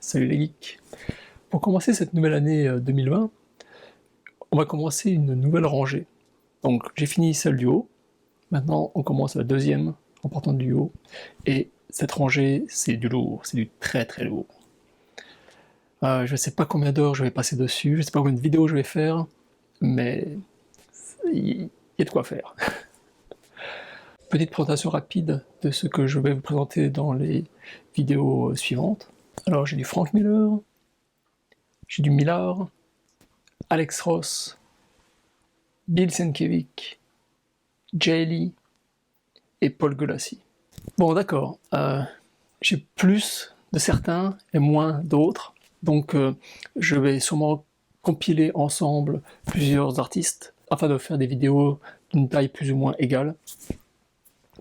Salut les geeks. Pour commencer cette nouvelle année 2020, on va commencer une nouvelle rangée. Donc j'ai fini celle du haut, maintenant on commence la deuxième en partant du haut, et cette rangée c'est du lourd, c'est du très très lourd. Je sais pas combien d'heures je vais passer dessus, je sais pas combien de vidéos je vais faire, mais il y a de quoi faire. Petite présentation rapide de ce que je vais vous présenter dans les vidéos suivantes. Alors j'ai du Frank Miller, j'ai du Millar, Alex Ross, Bill Sienkiewicz, Jay Lee et Paul Gulacy. Bon d'accord, j'ai plus de certains et moins d'autres, donc je vais sûrement compiler ensemble plusieurs artistes afin de faire des vidéos d'une taille plus ou moins égale.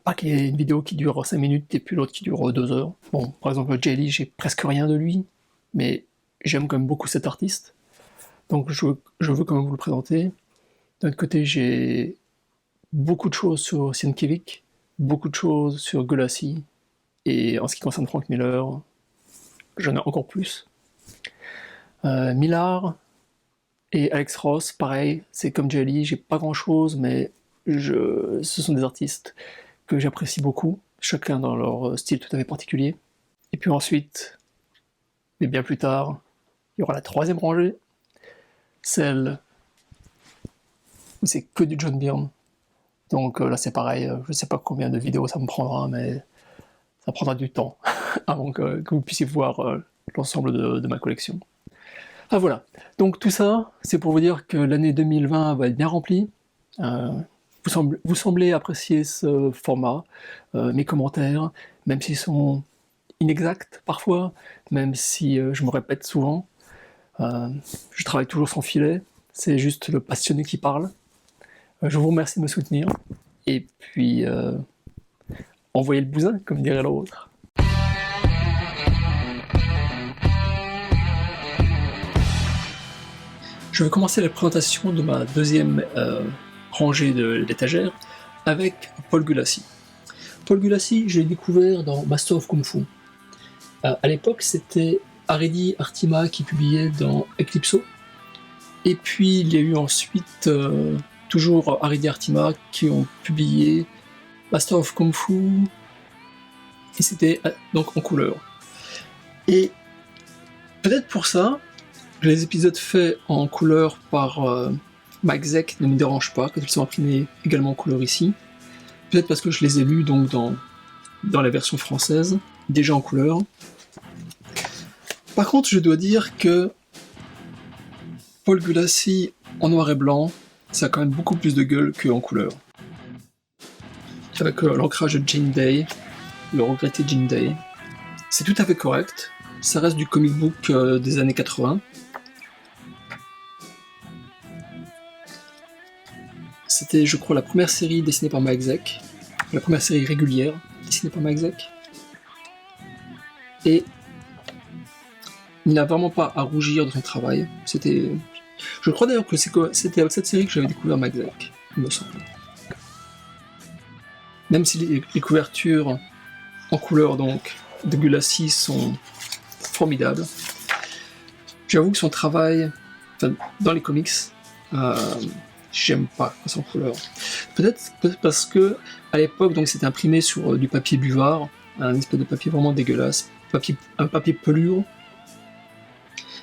Pas qu'il y ait une vidéo qui dure 5 minutes et puis l'autre qui dure 2 heures. Bon, par exemple Jay Lee, j'ai presque rien de lui, mais j'aime quand même beaucoup cet artiste, donc je veux quand même vous le présenter. D'un autre côté, j'ai beaucoup de choses sur Sienkiewicz, beaucoup de choses sur Gulacy, et en ce qui concerne Frank Miller, j'en ai encore plus. Millar et Alex Ross, pareil, c'est comme Jay Lee, j'ai pas grand chose, mais ce sont des artistes que j'apprécie beaucoup, chacun dans leur style tout à fait particulier. Et puis ensuite, mais bien plus tard, il y aura la troisième rangée, celle où c'est que du John Byrne. Donc là c'est pareil, je sais pas combien de vidéos ça me prendra, mais ça prendra du temps avant que vous puissiez voir l'ensemble de ma collection. Ah voilà, donc tout ça, c'est pour vous dire que l'année 2020 va être bien remplie. Vous semblez apprécier ce format, mes commentaires, même s'ils sont inexacts parfois, même si je me répète souvent. Je travaille toujours sans filet, c'est juste le passionné qui parle. Je vous remercie de me soutenir, et puis envoyez le bousin, comme dirait l'autre. Je vais commencer la présentation de ma deuxième rangée de l'étagère avec Paul Gulacy. Paul Gulacy, je l'ai découvert dans Master of Kung Fu. À l'époque, c'était Aridi Artima qui publiait dans Eclipso, et puis il y a eu ensuite toujours Aridi Artima qui ont publié Master of Kung Fu, et c'était donc en couleur. Et peut-être pour ça, les épisodes faits en couleur par Mike Zeck ne me dérangent pas quand ils sont imprimés également en couleur ici. Peut-être parce que je les ai lus donc dans la version française, déjà en couleur. Par contre, je dois dire que Paul Gulacy en noir et blanc, ça a quand même beaucoup plus de gueule qu'en couleur. Avec l'ancrage de Gene Day, le regretté Gene Day, c'est tout à fait correct. Ça reste du comic book des années 80. C'était, je crois, la première série dessinée par Mike Zeck, la première série régulière dessinée par Mike Zeck. Et il n'a vraiment pas à rougir de son travail. Je crois d'ailleurs que c'était avec cette série que j'avais découvert Mike Zeck, il me semble. Même si les couvertures en couleur donc de Gulacy sont formidables, j'avoue que son travail, dans les comics, j'aime pas quand c'est en couleur. Peut-être parce que à l'époque donc c'était imprimé sur du papier buvard, un espèce de papier vraiment dégueulasse, un papier pelure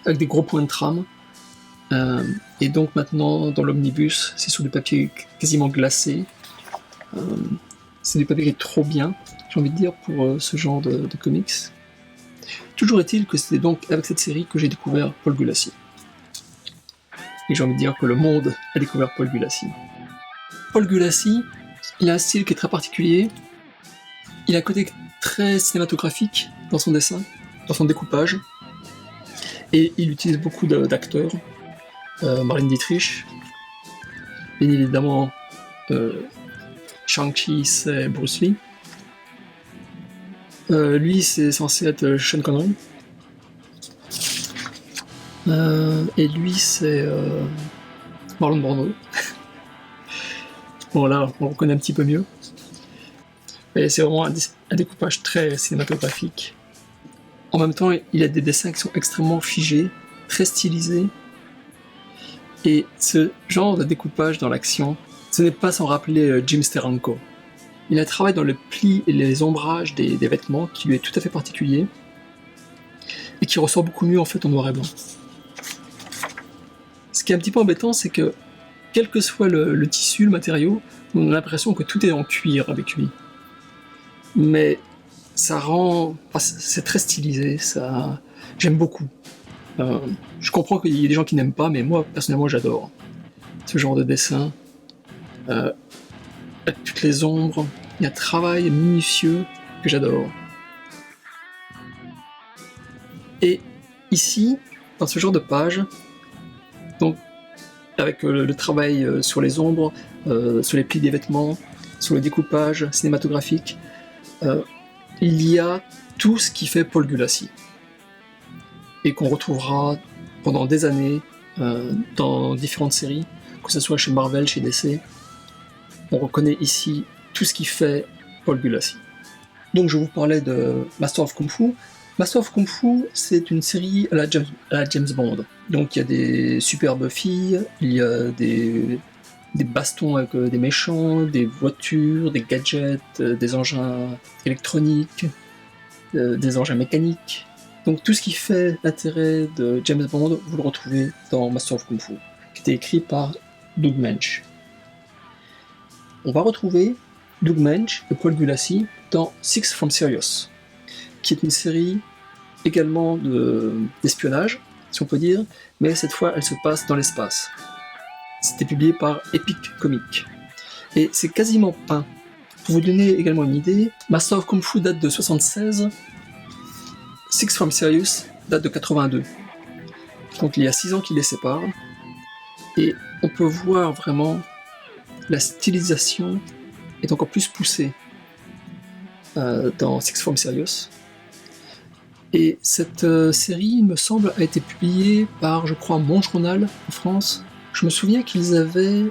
avec des gros points de trame. Et donc maintenant dans l'omnibus c'est sur du papier quasiment glacé. C'est du papier qui est trop bien, j'ai envie de dire, pour ce genre de comics. Toujours est-il que c'était donc avec cette série que j'ai découvert Paul Gulacy. Et j'ai envie de dire que le monde a découvert Paul Gulacy. Paul Gulacy, il a un style qui est très particulier. Il a un côté très cinématographique dans son dessin, dans son découpage. Et il utilise beaucoup d'acteurs. Marlene Dietrich. Bien évidemment, Shang-Chi, c'est Bruce Lee. Lui, c'est censé être Sean Connery. Et lui, c'est Marlon Brando. Bon, là, on le reconnaît un petit peu mieux. Mais c'est vraiment un découpage très cinématographique. En même temps, il a des dessins qui sont extrêmement figés, très stylisés. Et ce genre de découpage dans l'action, ce n'est pas sans rappeler Jim Steranko. Il a travaillé dans le pli et les ombrages des vêtements qui lui est tout à fait particulier et qui ressort beaucoup mieux en fait en noir et blanc. Ce qui est un petit peu embêtant, c'est que quel que soit le tissu, le matériau, on a l'impression que tout est en cuir avec lui. Mais ça rend... c'est très stylisé, ça... j'aime beaucoup. Je comprends qu'il y ait des gens qui n'aiment pas, mais moi, personnellement, j'adore ce genre de dessin. Avec toutes les ombres, il y a un travail minutieux que j'adore. Et ici, dans ce genre de page, donc avec le travail sur les ombres, sur les plis des vêtements, sur le découpage cinématographique, il y a tout ce qui fait Paul Gulacy et qu'on retrouvera pendant des années dans différentes séries, que ce soit chez Marvel, chez DC. On reconnaît ici tout ce qui fait Paul Gulacy. Donc je vous parlais de Master of Kung Fu. Master of Kung Fu, c'est une série à la James Bond. Donc il y a des superbes filles, il y a des bastons avec des méchants, des voitures, des gadgets, des engins électroniques, des engins mécaniques. Donc tout ce qui fait l'intérêt de James Bond, vous le retrouvez dans Master of Kung Fu, qui était écrit par Doug Mensch. On va retrouver Doug Mensch et Paul Gulacy dans Six from Sirius, qui est une série également d'espionnage, si on peut dire, mais cette fois elle se passe dans l'espace. C'était publié par Epic Comics. Et c'est quasiment peint. Pour vous donner également une idée, Master of Kung Fu date de 1976, Six from Sirius date de 82. Donc il y a 6 ans qui les séparent. Et on peut voir vraiment la stylisation est encore plus poussée dans Six from Sirius. Et cette série, il me semble, a été publiée par, je crois, Mon Journal en France. Je me souviens qu'ils avaient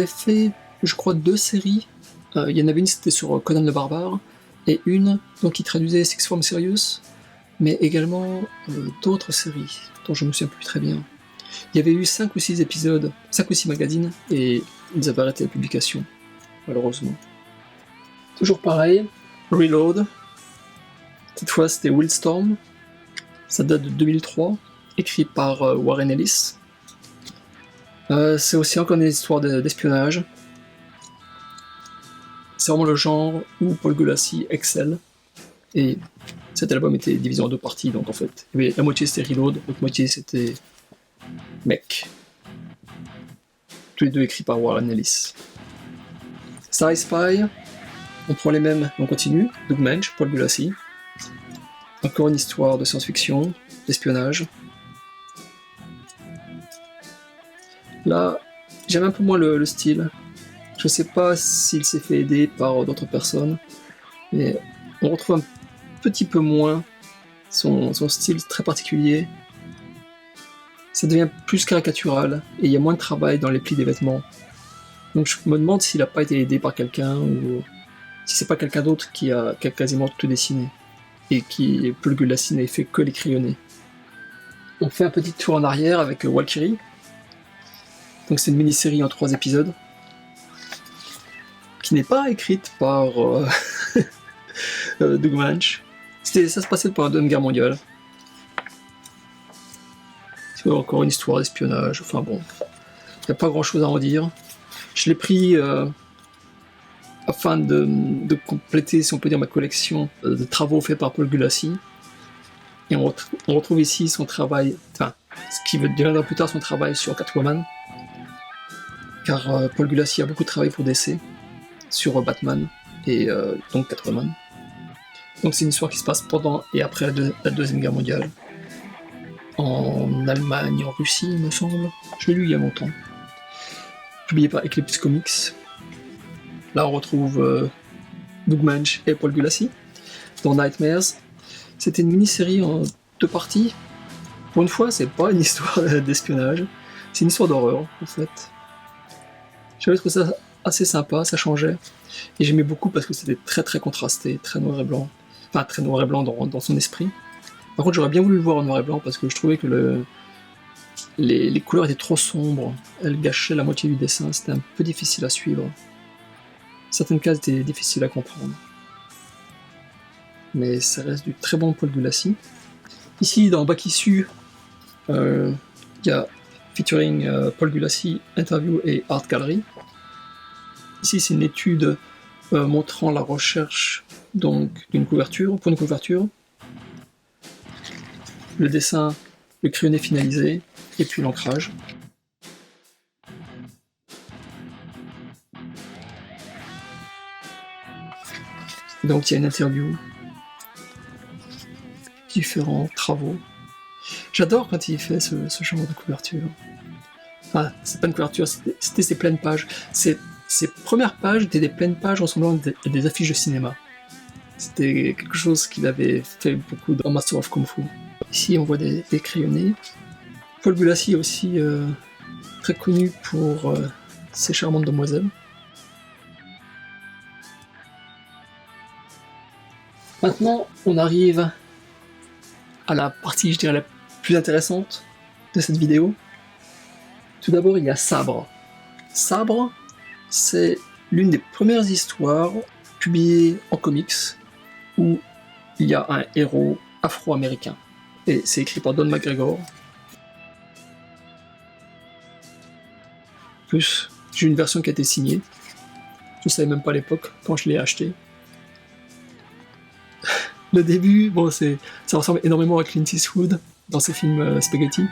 fait, je crois, 2 séries. Il y en avait une, c'était sur Conan le Barbare, et une donc, qui traduisait Six from Sirius, mais également d'autres séries dont je ne me souviens plus très bien. Il y avait eu 5 ou 6 épisodes, 5 ou 6 magazines, et ils avaient arrêté la publication, malheureusement. Toujours pareil, Reload. Cette fois, c'était Wildstorm. Ça date de 2003, écrit par Warren Ellis. C'est aussi encore une histoire d'espionnage. C'est vraiment le genre où Paul Gulacy excelle. Et cet album était divisé en 2 parties, donc en fait, la moitié c'était Reload, l'autre moitié c'était Mech. Tous les deux écrits par Warren Ellis. Sci Spy, on prend les mêmes, on continue. Doug Mensch, Paul Gulacy. Encore une histoire de science-fiction, d'espionnage. Là, j'aime un peu moins le style. Je sais pas s'il s'est fait aider par d'autres personnes, mais on retrouve un petit peu moins son style très particulier. Ça devient plus caricatural, et il y a moins de travail dans les plis des vêtements. Donc je me demande s'il n'a pas été aidé par quelqu'un, ou si c'est pas quelqu'un d'autre qui a quasiment tout dessiné, et qui, Paul Gulacy, n'avait fait que les crayonner. On fait un petit tour en arrière avec Valkyrie. Donc c'est une mini-série en 3 épisodes, qui n'est pas écrite par Doug Mensch. Ça se passait pendant la Deuxième Guerre mondiale. C'est encore une histoire d'espionnage, enfin bon, il n'y a pas grand chose à en dire. Je l'ai pris afin de compléter, si on peut dire, ma collection de travaux faits par Paul Gulacy. Et on retrouve ici son travail, enfin, ce qui deviendra plus tard son travail sur Catwoman. Car Paul Gulacy a beaucoup travaillé pour DC, sur Batman, et donc Catwoman. Donc c'est une histoire qui se passe pendant et après la Deuxième Guerre mondiale. En Allemagne, en Russie, il me semble. Je l'ai lu il y a longtemps. Publié par Eclipse Comics. Là, on retrouve Doug Mensch et Paul Gulacy dans Nightmares. C'était une mini-série en 2 parties. Pour une fois, c'est pas une histoire d'espionnage, c'est une histoire d'horreur, en fait. J'avais trouvé ça assez sympa, ça changeait. Et j'aimais beaucoup parce que c'était très très contrasté, très noir et blanc. Enfin, très noir et blanc dans son esprit. Par contre, j'aurais bien voulu le voir en noir et blanc parce que je trouvais que les couleurs étaient trop sombres, elles gâchaient la moitié du dessin, c'était un peu difficile à suivre. Certaines cases étaient difficiles à comprendre. Mais ça reste du très bon Paul Gulacy. Ici, dans Bac Issu, il y a featuring Paul Gulacy, interview et art gallery. Ici, c'est une étude montrant la recherche donc d'une couverture, pour une couverture. Le dessin, le crayonné finalisé, et puis l'ancrage. Donc il y a une interview, différents travaux. J'adore quand il fait ce genre de couverture. Enfin, c'est pas une couverture, c'était ses pleines pages. Ses premières pages étaient des pleines pages ressemblant à des affiches de cinéma. C'était quelque chose qu'il avait fait beaucoup dans Master of Kung Fu. Ici, on voit des crayonnés. Paul Gulacy est aussi très connu pour ses charmantes demoiselles. Maintenant, on arrive à la partie, je dirais, la plus intéressante de cette vidéo. Tout d'abord, il y a Sabre. Sabre, c'est l'une des premières histoires publiées en comics où il y a un héros afro-américain. Et c'est écrit par Don McGregor. En plus, j'ai une version qui a été signée. Je ne savais même pas à l'époque quand je l'ai acheté. Le début, bon, ça ressemble énormément à Clint Eastwood dans ses films spaghetti.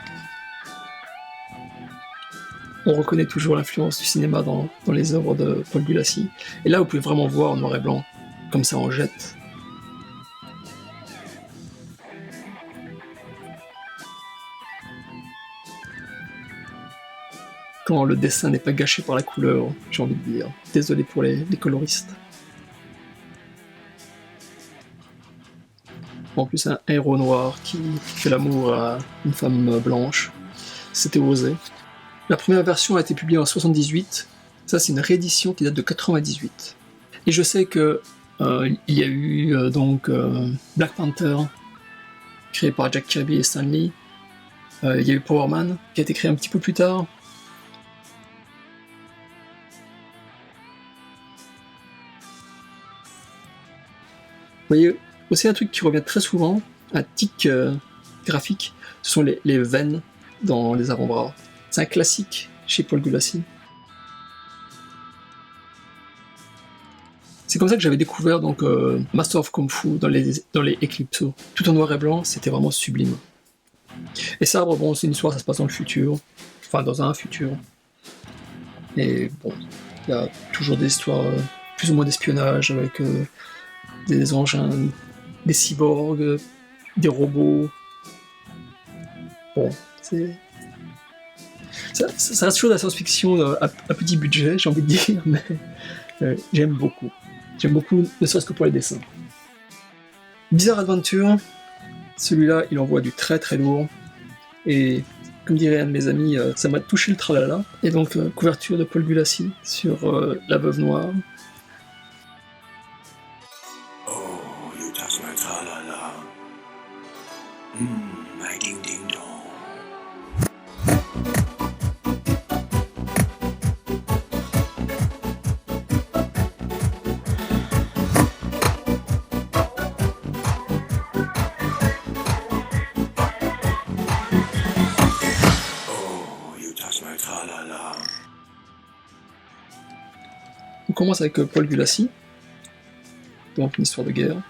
On reconnaît toujours l'influence du cinéma dans les œuvres de Paul Gulacy. Et là, vous pouvez vraiment voir en noir et blanc, comme ça en jette. Quand le dessin n'est pas gâché par la couleur, j'ai envie de dire. Désolé pour les coloristes. En plus, un héros noir qui fait l'amour à une femme blanche. C'était osé. La première version a été publiée en 78. Ça, c'est une réédition qui date de 98. Et je sais que il y a eu Black Panther, créé par Jack Kirby et Stan Lee. Il y a eu Power Man, qui a été créé un petit peu plus tard. Vous voyez, aussi un truc qui revient très souvent, un tic graphique, ce sont les veines dans les avant-bras. C'est un classique chez Paul Gulacy. C'est comme ça que j'avais découvert Master of Kung Fu dans les Eclipso. Tout en noir et blanc, c'était vraiment sublime. Et Sabre, bon, c'est une histoire, ça se passe dans le futur, enfin dans un futur. Et bon, il y a toujours des histoires plus ou moins d'espionnage avec des engins, des cyborgs, des robots. Bon, ça reste toujours de la science-fiction à petit budget, j'ai envie de dire, mais j'aime beaucoup. J'aime beaucoup, ne serait-ce que pour les dessins. Bizarre Adventure, celui-là, il envoie du très très lourd. Et comme dirait un de mes amis, ça m'a touché le tralala. Et donc, couverture de Paul Gulacy sur La Veuve Noire. Oh, you touch my tralala. My ding ding dong. On commence avec Paul Gulacy, donc une histoire de guerre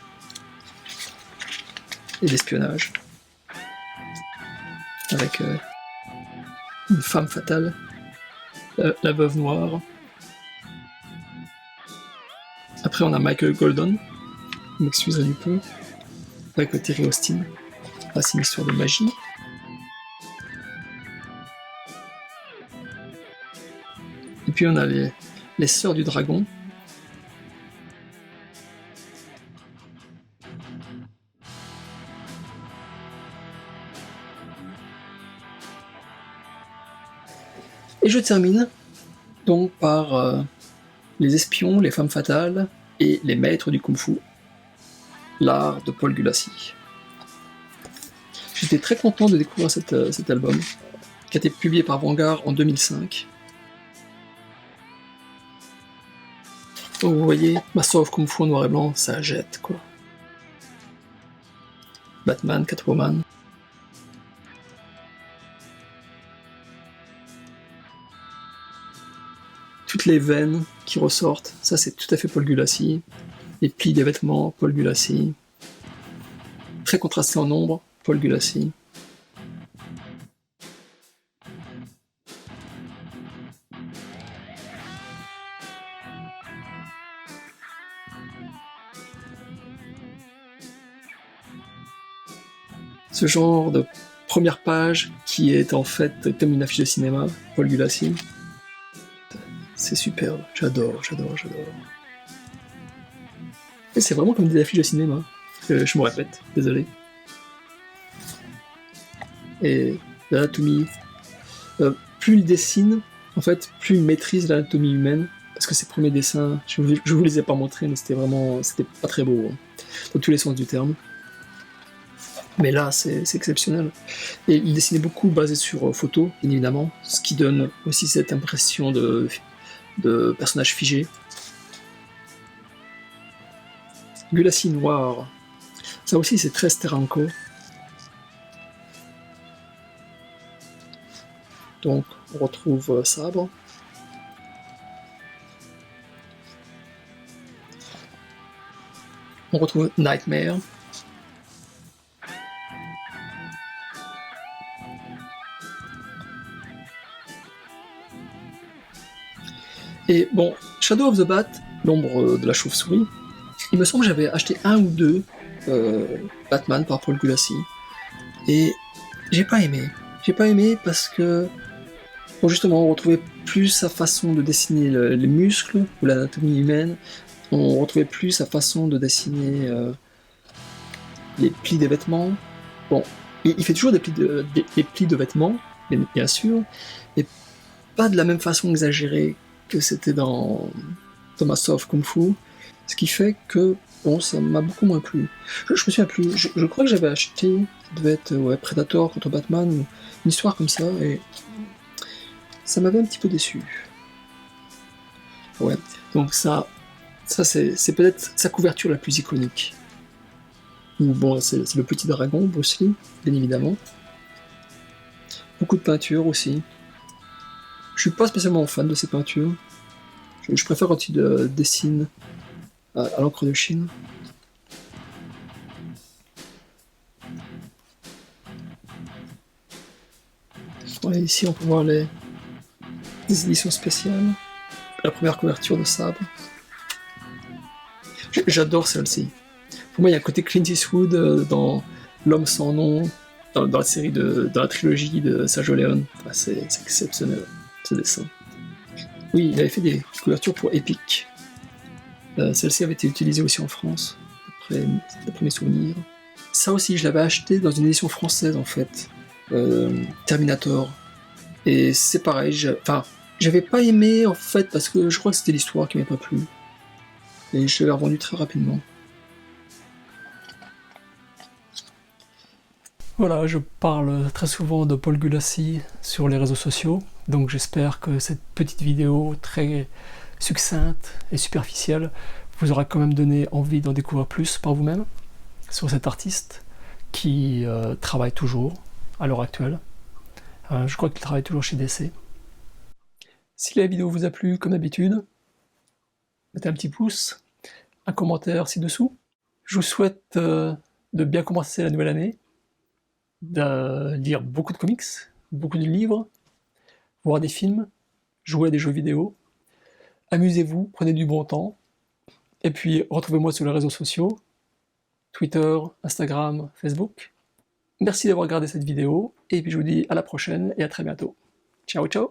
et d'espionnage, avec une femme fatale, la veuve noire. Après on a Michael Gordon, vous m'excuserez du peu, avec Terry Austin. Là c'est une histoire de magie. Et puis on a les Sœurs du Dragon. Et je termine donc par les espions, les femmes fatales et les maîtres du kung-fu, l'art de Paul Gulacy. J'étais très content de découvrir cet album, qui a été publié par Vanguard en 2005. Donc vous voyez, Master of Kung Fu en noir et blanc, ça jette quoi. Batman, Catwoman. Toutes les veines qui ressortent, ça c'est tout à fait Paul Gulassi. Les plis des vêtements, Paul Gulassi. Très contrasté en ombre, Paul Gulassi. Ce genre de première page qui est en fait comme une affiche de cinéma, Paul Gulassi. C'est superbe, j'adore. Et c'est vraiment comme des affiches de cinéma. Je me répète, désolé. Et l'anatomie, plus il dessine, en fait, plus il maîtrise l'anatomie humaine, parce que ses premiers dessins, je vous les ai pas montrés, mais c'était pas très beau, hein, dans tous les sens du terme. Mais là, c'est exceptionnel. Et il dessinait beaucoup basé sur photos, bien évidemment, ce qui donne aussi cette impression de personnage figé. Gulassi noir. Ça aussi, c'est très Steranko. Donc, on retrouve Sabre. On retrouve Nightmare. Et bon, Shadow of the Bat, l'ombre de la chauve-souris, il me semble que j'avais acheté un ou deux Batman par Paul Gulassi. Et j'ai pas aimé. J'ai pas aimé parce que, bon, justement, on retrouvait plus sa façon de dessiner les muscles ou l'anatomie humaine. On retrouvait plus sa façon de dessiner les plis des vêtements. Bon, il fait toujours des plis de vêtements, bien sûr, mais pas de la même façon exagérée que c'était dans Master of Kung Fu, ce qui fait que bon, ça m'a beaucoup moins plu. Je me souviens plus, je crois que j'avais acheté, ça devait être Predator contre Batman, ou une histoire comme ça, et ça m'avait un petit peu déçu. Ouais, donc ça c'est peut-être sa couverture la plus iconique. Ou bon, c'est le petit dragon, Bruce Lee, bien évidemment. Beaucoup de peintures aussi. Je suis pas spécialement fan de ces peintures. Je préfère quand il dessine à l'encre de Chine. Ouais, ici, on peut voir les éditions spéciales. La première couverture de Sabre. J'adore celle-ci. Pour moi, il y a un côté Clint Eastwood dans L'Homme sans nom, dans la série dans la trilogie de Sergio Leone. Enfin, c'est exceptionnel, ce dessin. Oui, il avait fait des couvertures pour Epic. Celle-ci avait été utilisée aussi en France, d'après mes souvenirs. Ça aussi, je l'avais acheté dans une édition française, en fait. Terminator. Et c'est pareil, j'avais pas aimé, en fait, parce que je crois que c'était l'histoire qui m'avait pas plu. Et je l'avais revendu très rapidement. Voilà, je parle très souvent de Paul Gulassi sur les réseaux sociaux, donc j'espère que cette petite vidéo très succincte et superficielle vous aura quand même donné envie d'en découvrir plus par vous-même sur cet artiste qui travaille toujours à l'heure actuelle. Je crois qu'il travaille toujours chez DC. Si la vidéo vous a plu, comme d'habitude, mettez un petit pouce, un commentaire ci-dessous. Je vous souhaite de bien commencer la nouvelle année, de lire beaucoup de comics, beaucoup de livres, voir des films, jouer à des jeux vidéo. Amusez-vous, prenez du bon temps. Et puis, retrouvez-moi sur les réseaux sociaux, Twitter, Instagram, Facebook. Merci d'avoir regardé cette vidéo, et puis je vous dis à la prochaine et à très bientôt. Ciao, ciao!